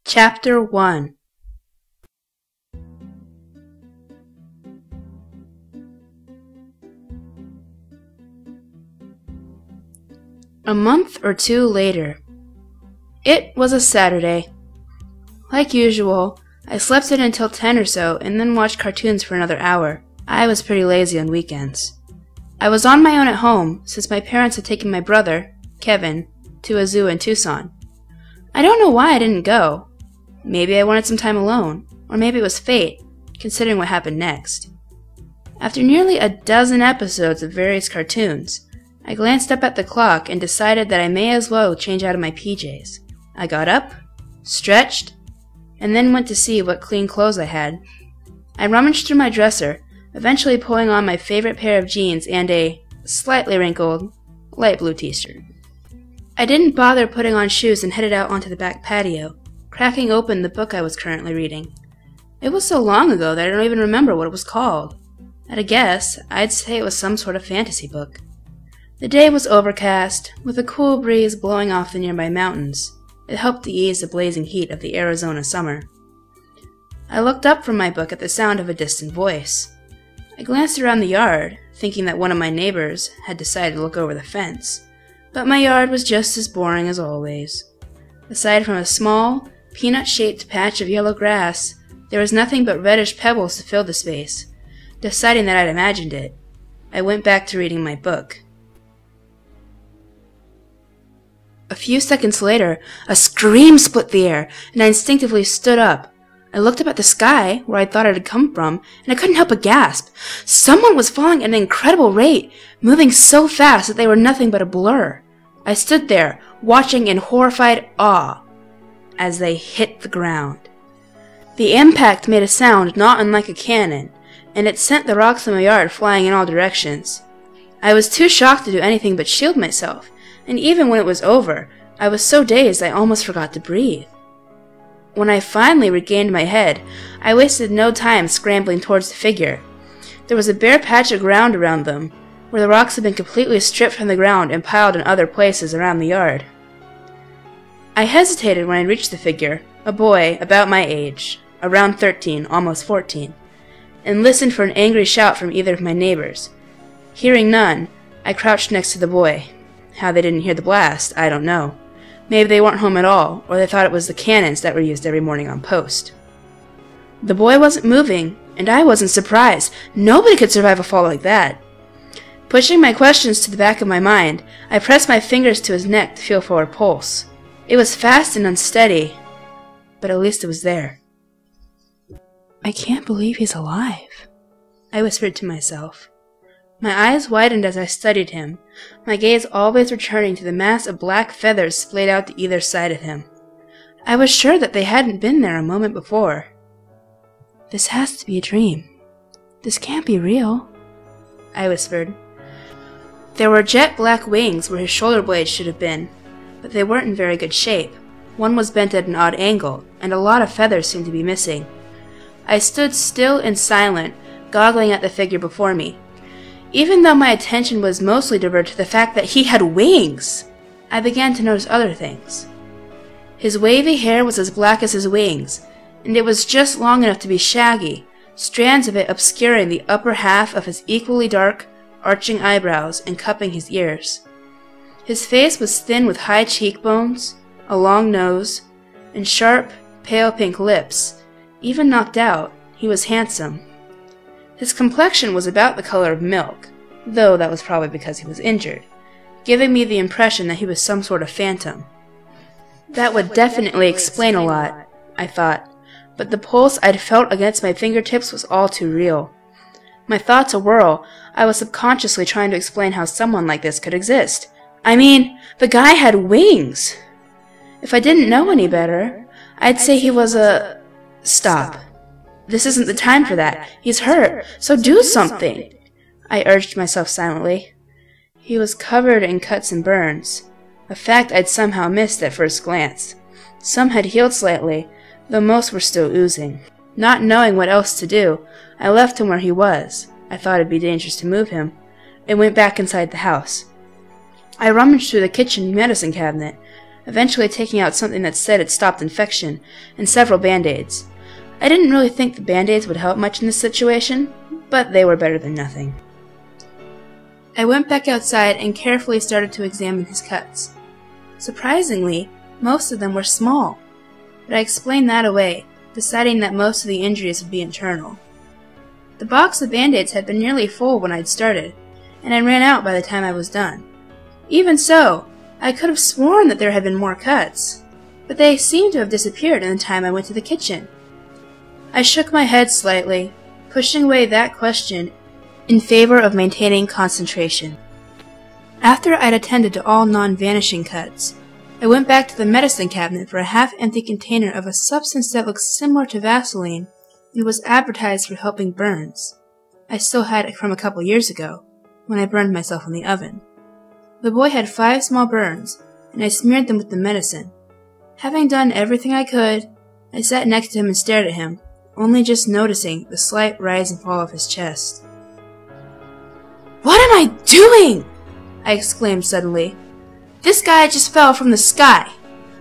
Chapter 1. A month or two later. It was a Saturday. Like usual, I slept in until 10 or so and then watched cartoons for another hour. I was pretty lazy on weekends. I was on my own at home since my parents had taken my brother, Kevin, to a zoo in Tucson. I don't know why I didn't go. Maybe I wanted some time alone, or maybe it was fate, considering what happened next. After nearly a dozen episodes of various cartoons, I glanced up at the clock and decided that I may as well change out of my PJs. I got up, stretched, and then went to see what clean clothes I had. I rummaged through my dresser, eventually pulling on my favorite pair of jeans and a slightly wrinkled, light blue t-shirt. I didn't bother putting on shoes and headed out onto the back patio, cracking open the book I was currently reading. It was so long ago that I don't even remember what it was called. At a guess, I'd say it was some sort of fantasy book. The day was overcast, with a cool breeze blowing off the nearby mountains. It helped to ease the blazing heat of the Arizona summer. I looked up from my book at the sound of a distant voice. I glanced around the yard, thinking that one of my neighbors had decided to look over the fence, but my yard was just as boring as always. Aside from a small, peanut-shaped patch of yellow grass, there was nothing but reddish pebbles to fill the space. Deciding that I'd imagined it, I went back to reading my book. A few seconds later, a scream split the air, and I instinctively stood up. I looked up at the sky, where I thought it had come from, and I couldn't help but gasp. Someone was falling at an incredible rate, moving so fast that they were nothing but a blur. I stood there, watching in horrified awe as they hit the ground. The impact made a sound not unlike a cannon, and it sent the rocks in my yard flying in all directions. I was too shocked to do anything but shield myself, and even when it was over, I was so dazed I almost forgot to breathe. When I finally regained my head, I wasted no time scrambling towards the figure. There was a bare patch of ground around them, where the rocks had been completely stripped from the ground and piled in other places around the yard. I hesitated when I reached the figure, a boy about my age, around 13, almost 14, and listened for an angry shout from either of my neighbors. Hearing none, I crouched next to the boy. How they didn't hear the blast, I don't know. Maybe they weren't home at all, or they thought it was the cannons that were used every morning on post. The boy wasn't moving, and I wasn't surprised. Nobody could survive a fall like that. Pushing my questions to the back of my mind, I pressed my fingers to his neck to feel for a pulse. It was fast and unsteady, but at least it was there. "I can't believe he's alive," I whispered to myself. My eyes widened as I studied him, my gaze always returning to the mass of black feathers splayed out to either side of him. I was sure that they hadn't been there a moment before. "This has to be a dream. This can't be real," I whispered. There were jet black wings where his shoulder blades should have been, but they weren't in very good shape. One was bent at an odd angle, and a lot of feathers seemed to be missing. I stood still and silent, goggling at the figure before me. Even though my attention was mostly diverted to the fact that he had wings, I began to notice other things. His wavy hair was as black as his wings, and it was just long enough to be shaggy, strands of it obscuring the upper half of his equally dark, arching eyebrows and cupping his ears. His face was thin with high cheekbones, a long nose, and sharp, pale pink lips. Even knocked out, he was handsome. His complexion was about the color of milk, though that was probably because he was injured, giving me the impression that he was some sort of phantom. That would definitely explain a lot, I thought, but the pulse I'd felt against my fingertips was all too real. My thoughts awhirl, I was subconsciously trying to explain how someone like this could exist. I mean, the guy had wings! If I didn't know any better, I'd say he was a... Stop. This isn't the time for that. He's hurt, so do something, I urged myself silently. He was covered in cuts and burns, a fact I'd somehow missed at first glance. Some had healed slightly, though most were still oozing. Not knowing what else to do, I left him where he was. I thought it'd be dangerous to move him, and went back inside the house. I rummaged through the kitchen medicine cabinet, eventually taking out something that said it stopped infection, and several band-aids. I didn't really think the band-aids would help much in this situation, but they were better than nothing. I went back outside and carefully started to examine his cuts. Surprisingly, most of them were small, but I explained that away, deciding that most of the injuries would be internal. The box of band-aids had been nearly full when I'd started, and I ran out by the time I was done. Even so, I could have sworn that there had been more cuts, but they seemed to have disappeared in the time I went to the kitchen. I shook my head slightly, pushing away that question in favor of maintaining concentration. After I'd attended to all non-vanishing cuts, I went back to the medicine cabinet for a half-empty container of a substance that looked similar to Vaseline and was advertised for helping burns. I still had it from a couple years ago, when I burned myself in the oven. The boy had 5 small burns, and I smeared them with the medicine. Having done everything I could, I sat next to him and stared at him, only just noticing the slight rise and fall of his chest. "What am I doing?" I exclaimed suddenly. "This guy just fell from the sky.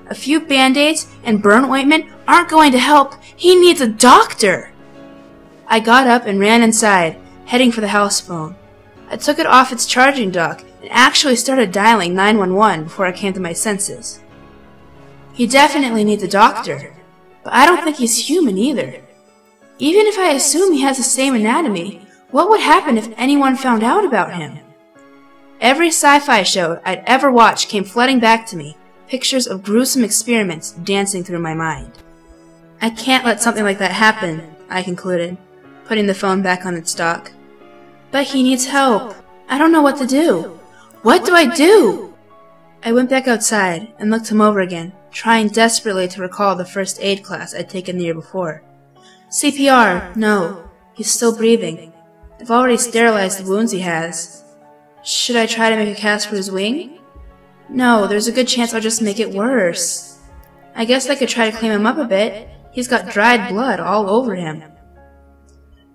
A few band-aids and burn ointment aren't going to help. He needs a doctor." I got up and ran inside, heading for the house phone. I took it off its charging dock and actually started dialing 911 before I came to my senses. He definitely needs a doctor, but I don't think he's human either. Even if I assume he has the same anatomy, what would happen if anyone found out about him? Every sci-fi show I'd ever watched came flooding back to me, pictures of gruesome experiments dancing through my mind. I can't let something like that happen, I concluded, putting the phone back on its dock. But he needs help. I don't know what to do. What do I do? I went back outside and looked him over again, trying desperately to recall the first aid class I'd taken the year before. CPR, no. He's still breathing. I've already sterilized the wounds he has. Should I try to make a cast for his wing? No, there's a good chance I'll just make it worse. I guess I could try to clean him up a bit. He's got dried blood all over him.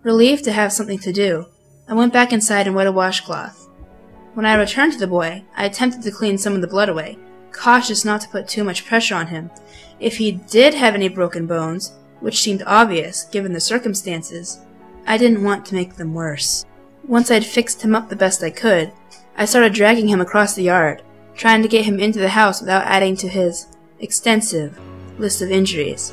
Relieved to have something to do, I went back inside and wet a washcloth. When I returned to the boy, I attempted to clean some of the blood away, cautious not to put too much pressure on him. If he did have any broken bones, which seemed obvious given the circumstances, I didn't want to make them worse. Once I'd fixed him up the best I could, I started dragging him across the yard, trying to get him into the house without adding to his extensive list of injuries.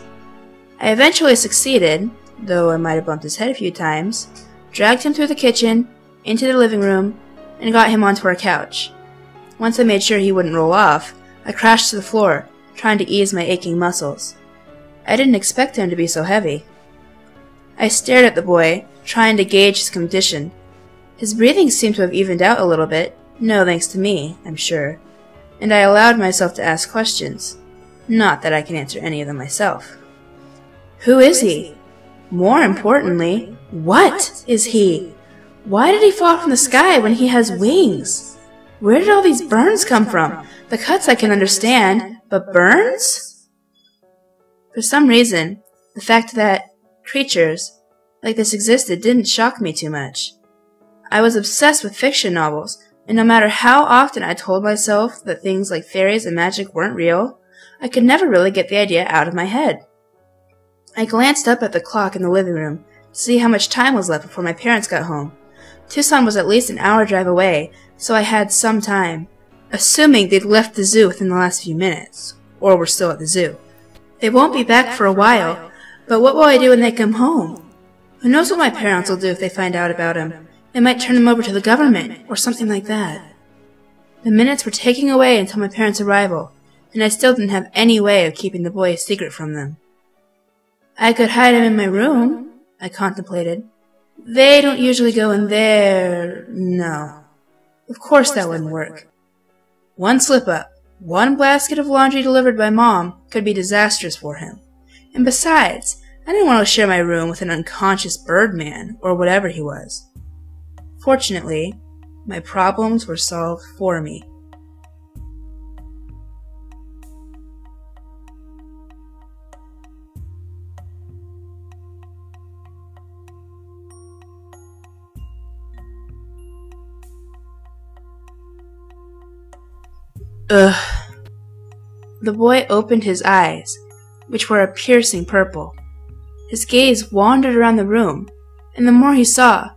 I eventually succeeded, though I might have bumped his head a few times, dragged him through the kitchen, into the living room, and got him onto our couch. Once I made sure he wouldn't roll off, I crashed to the floor, trying to ease my aching muscles. I didn't expect him to be so heavy. I stared at the boy, trying to gauge his condition. His breathing seemed to have evened out a little bit, no thanks to me, I'm sure, and I allowed myself to ask questions. Not that I can answer any of them myself. Who is he? More importantly, what is he? Why did he fall from the sky when he has wings? Where did all these burns come from? The cuts I can understand, but burns? For some reason, the fact that creatures like this existed didn't shock me too much. I was obsessed with fiction novels, and no matter how often I told myself that things like fairies and magic weren't real, I could never really get the idea out of my head. I glanced up at the clock in the living room to see how much time was left before my parents got home. Tucson was at least an hour drive away, so I had some time, assuming they'd left the zoo within the last few minutes, or were still at the zoo. They won't be back for a while, but what will I do when they come home? Who knows what my parents will do if they find out about him? They might turn him over to the government, or something like that. The minutes were ticking away until my parents' arrival, and I still didn't have any way of keeping the boy a secret from them. I could hide him in my room, I contemplated. They don't usually go in there. No. Of course that wouldn't work. One slip-up, one basket of laundry delivered by Mom could be disastrous for him. And besides, I didn't want to share my room with an unconscious Birdman, or whatever he was. Fortunately, my problems were solved for me. The boy opened his eyes, which were a piercing purple. His gaze wandered around the room, and the more he saw,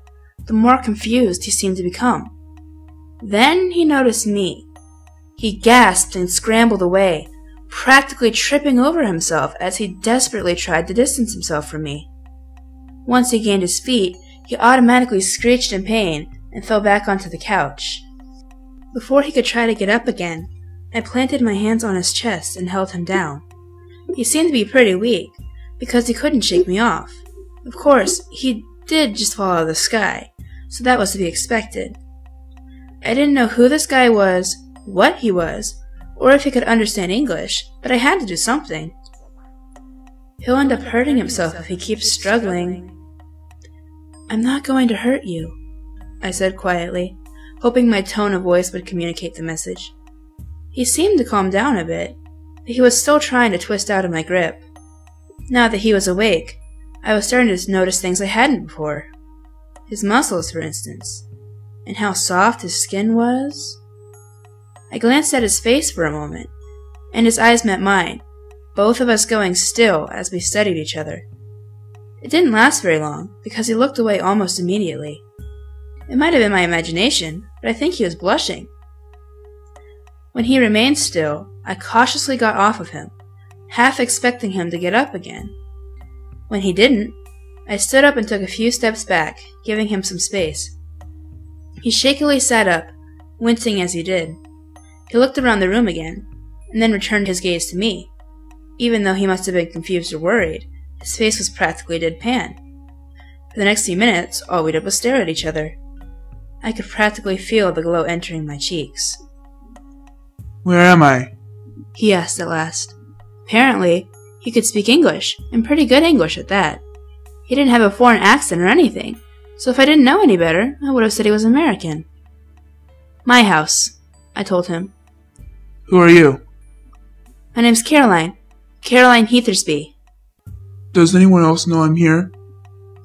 the more confused he seemed to become. Then he noticed me. He gasped and scrambled away, practically tripping over himself as he desperately tried to distance himself from me. Once he gained his feet, he automatically screeched in pain and fell back onto the couch. Before he could try to get up again, I planted my hands on his chest and held him down. He seemed to be pretty weak, because he couldn't shake me off. Of course, he did just fall out of the sky, so that was to be expected. I didn't know who this guy was, what he was, or if he could understand English, but I had to do something. He'll end up hurting himself if he keeps struggling. "I'm not going to hurt you," I said quietly, hoping my tone of voice would communicate the message. He seemed to calm down a bit, but he was still trying to twist out of my grip. Now that he was awake, I was starting to notice things I hadn't before. His muscles, for instance, and how soft his skin was. I glanced at his face for a moment, and his eyes met mine, both of us going still as we studied each other. It didn't last very long, because he looked away almost immediately. It might have been my imagination, but I think he was blushing. When he remained still, I cautiously got off of him, half expecting him to get up again. When he didn't, I stood up and took a few steps back, giving him some space. He shakily sat up, wincing as he did. He looked around the room again, and then returned his gaze to me. Even though he must have been confused or worried, his face was practically deadpan. For the next few minutes, all we did was stare at each other. I could practically feel the glow entering my cheeks. "Where am I?" he asked at last. Apparently, he could speak English, and pretty good English at that. He didn't have a foreign accent or anything, so if I didn't know any better, I would have said he was American. "My house," I told him. "Who are you?" "My name's Caroline. Caroline Heathersby." "Does anyone else know I'm here?"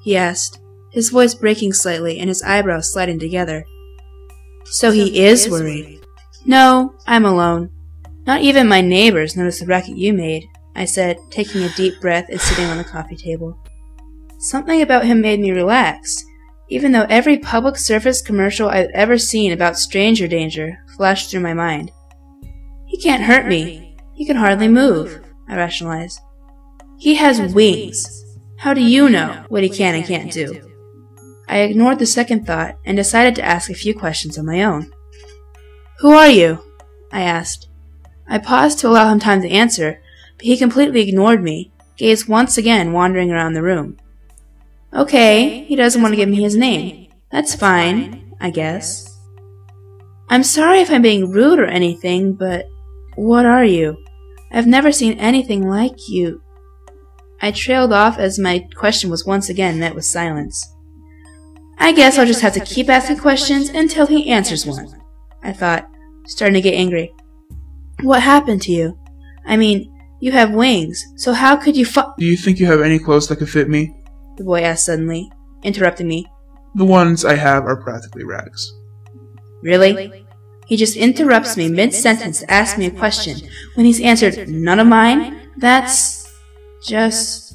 he asked, his voice breaking slightly and his eyebrows sliding together. "So he is worried." "No, I'm alone. Not even my neighbors noticed the racket you made," I said, taking a deep breath and sitting on the coffee table. Something about him made me relax, even though every public service commercial I've ever seen about stranger danger flashed through my mind. "He can't hurt me. He can hardly move," I rationalized. "He has wings. How do you know what he can and can't do?" I ignored the second thought and decided to ask a few questions of my own. "Who are you?" I asked. I paused to allow him time to answer, but he completely ignored me, gaze once again wandering around the room. Okay, he doesn't want to give me his name. That's fine, I guess. "I'm sorry if I'm being rude or anything, but what are you? I've never seen anything like you." I trailed off as my question was once again met with silence. I guess I'll just have to keep asking questions until he answers one, I thought, starting to get angry. "What happened to you? I mean, you have wings, so how could you "Do you think you have any clothes that could fit me?" the boy asked suddenly, interrupting me. "The ones I have are practically rags." Really? He just interrupts me mid-sentence to ask me a question when he's answered none of mine? That's just...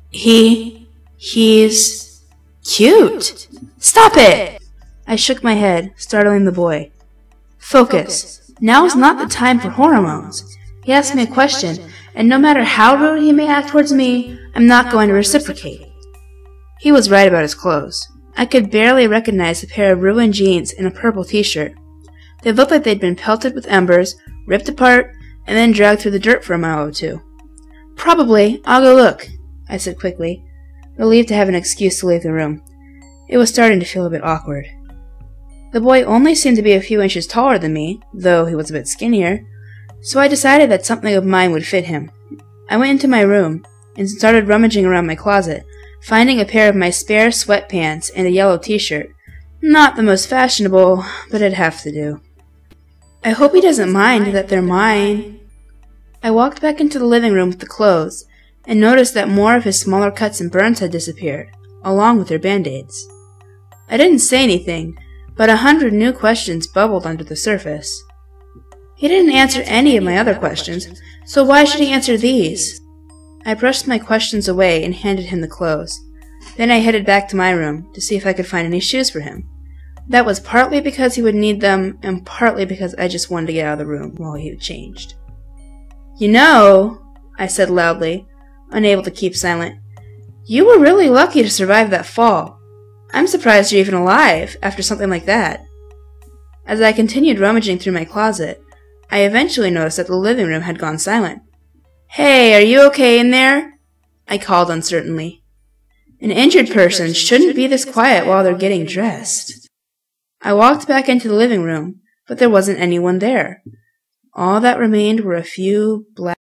He's cute. Stop it! I shook my head, startling the boy. Focus. Now's not the time for hormones. He asked me a question, and no matter how rude he may act towards me, I'm not going to reciprocate. He was right about his clothes. I could barely recognize a pair of ruined jeans and a purple t-shirt. They looked like they'd been pelted with embers, ripped apart, and then dragged through the dirt for a mile or two. "Probably. I'll go look," I said quickly, relieved to have an excuse to leave the room. It was starting to feel a bit awkward. The boy only seemed to be a few inches taller than me, though he was a bit skinnier, so I decided that something of mine would fit him. I went into my room and started rummaging around my closet, finding a pair of my spare sweatpants and a yellow t-shirt. Not the most fashionable, but it'd have to do. I hope he doesn't mind that they're mine. I walked back into the living room with the clothes and noticed that more of his smaller cuts and burns had disappeared, along with their band-aids. I didn't say anything, but 100 new questions bubbled under the surface. He didn't answer any of my other questions, so why should he answer these? I brushed my questions away and handed him the clothes. Then I headed back to my room to see if I could find any shoes for him. That was partly because he would need them, and partly because I just wanted to get out of the room while he had changed. "You know," I said loudly, unable to keep silent, "you were really lucky to survive that fall. I'm surprised you're even alive after something like that." As I continued rummaging through my closet, I eventually noticed that the living room had gone silent. "Hey, are you okay in there?" I called uncertainly. An injured person shouldn't be this quiet while they're getting dressed. I walked back into the living room, but there wasn't anyone there. All that remained were a few black